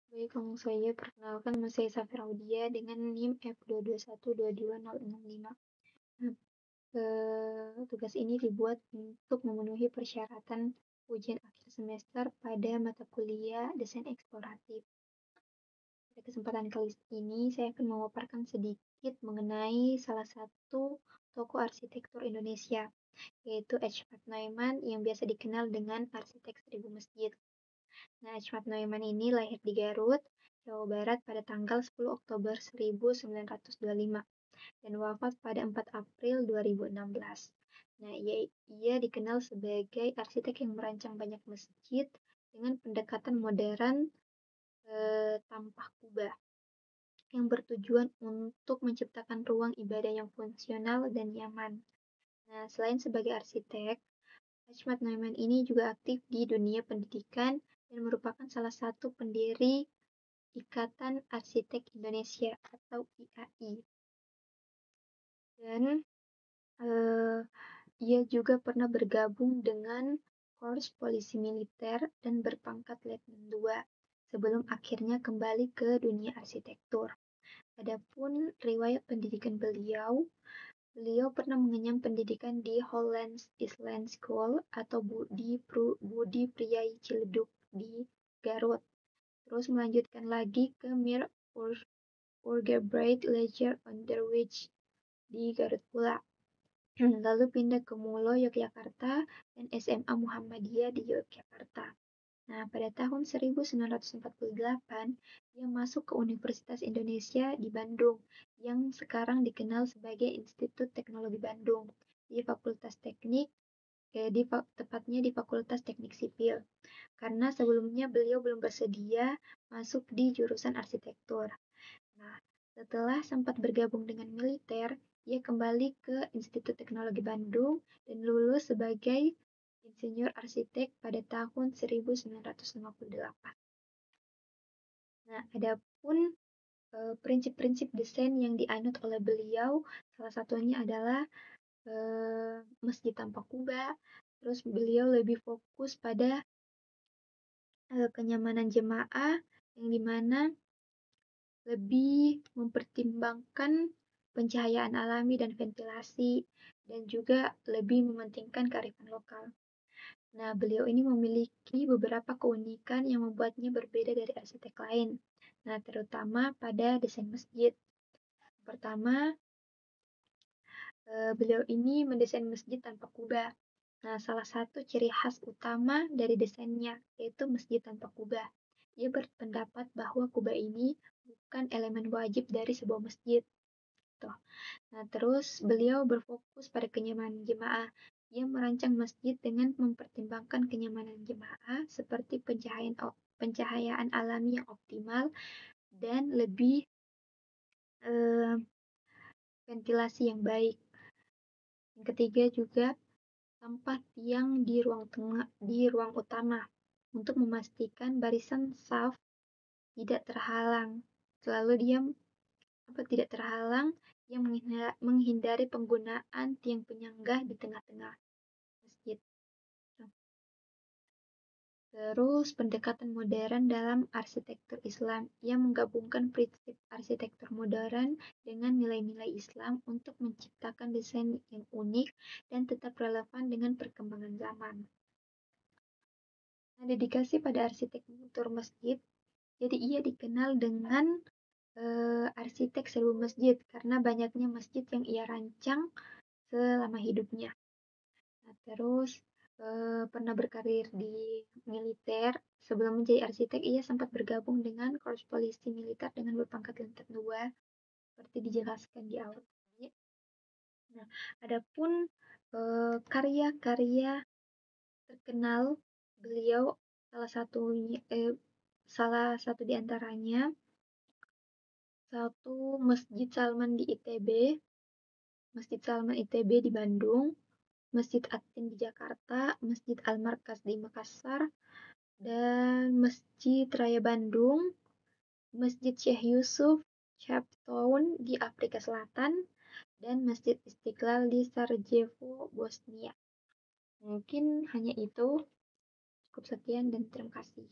Baik, langsung saja perkenalkan nama saya Safiraudia dengan NIM F221222065. Nah, tugas ini dibuat untuk memenuhi persyaratan ujian akhir semester pada mata kuliah desain eksploratif. Pada kesempatan kali ini, saya akan memaparkan sedikit mengenai salah satu tokoh arsitektur Indonesia, yaitu H. Neumann yang biasa dikenal dengan arsitek 1000 masjid. Nah, H. Neumann ini lahir di Garut, Jawa Barat pada tanggal 10 Oktober 1925 dan wafat pada 4 April 2016. Nah, ia dikenal sebagai arsitek yang merancang banyak masjid dengan pendekatan modern tanpa kubah yang bertujuan untuk menciptakan ruang ibadah yang fungsional dan nyaman. Nah, selain sebagai arsitek, H. Neumann ini juga aktif di dunia pendidikan dan merupakan salah satu pendiri Ikatan Arsitek Indonesia atau IAI. Dan ia juga pernah bergabung dengan Korps Polisi Militer dan berpangkat Letnan II sebelum akhirnya kembali ke dunia arsitektur. Adapun riwayat pendidikan beliau pernah mengenyam pendidikan di Hollands Island School atau Budi Priai Ciledug di Garut. Terus melanjutkan lagi ke Mir Urgebreit Leger Onderwijs di Garut pula. Lalu pindah ke Mulo, Yogyakarta, dan SMA Muhammadiyah di Yogyakarta. Nah, pada tahun 1948, ia masuk ke Universitas Indonesia di Bandung, yang sekarang dikenal sebagai Institut Teknologi Bandung, di Fakultas Teknik, tepatnya di Fakultas Teknik Sipil. Karena sebelumnya beliau belum bersedia masuk di jurusan arsitektur. Nah, setelah sempat bergabung dengan militer, ia kembali ke Institut Teknologi Bandung dan lulus sebagai insinyur arsitek pada tahun 1958. Nah, adapun prinsip-prinsip desain yang dianut oleh beliau, salah satunya adalah masjid tanpa kubah. Terus beliau lebih fokus pada kenyamanan jemaah, yang dimana lebih mempertimbangkan pencahayaan alami dan ventilasi, dan juga lebih mementingkan kearifan lokal. Nah, beliau ini memiliki beberapa keunikan yang membuatnya berbeda dari arsitek lain. Nah, terutama pada desain masjid. Pertama, beliau ini mendesain masjid tanpa kubah. Nah, salah satu ciri khas utama dari desainnya yaitu masjid tanpa kubah. Ia berpendapat bahwa kubah ini bukan elemen wajib dari sebuah masjid. Tuh. Nah, terus beliau berfokus pada kenyamanan jemaah. Ia merancang masjid dengan mempertimbangkan kenyamanan jemaah seperti pencahayaan alami yang optimal dan lebih ventilasi yang baik. Yang ketiga juga tempat tiang di ruang utama untuk memastikan barisan saf tidak terhalang. Selalu tidak terhalang yang menghindari penggunaan tiang penyanggah di tengah-tengah masjid. Terus pendekatan modern dalam arsitektur Islam. Ia menggabungkan prinsip arsitektur modern dengan nilai-nilai Islam untuk menciptakan desain yang unik dan tetap relevan dengan perkembangan zaman. Nah, dedikasi pada arsitektur masjid, jadi ia dikenal dengan arsitek 1000 masjid karena banyaknya masjid yang ia rancang selama hidupnya. Nah, terus pernah berkarir di militer. Sebelum menjadi arsitek, ia sempat bergabung dengan Korps Polisi Militer dengan berpangkat Letnan II, seperti dijelaskan di awal. Nah, adapun karya-karya terkenal beliau, salah satu di antaranya Masjid Salman di ITB, Masjid Salman ITB di Bandung, Masjid At-Tin di Jakarta, Masjid Al-Markaz di Makassar, dan Masjid Raya Bandung, Masjid Syekh Yusuf, Cape Town di Afrika Selatan, dan Masjid Istiqlal di Sarajevo, Bosnia. Mungkin hanya itu. Cukup sekian dan terima kasih.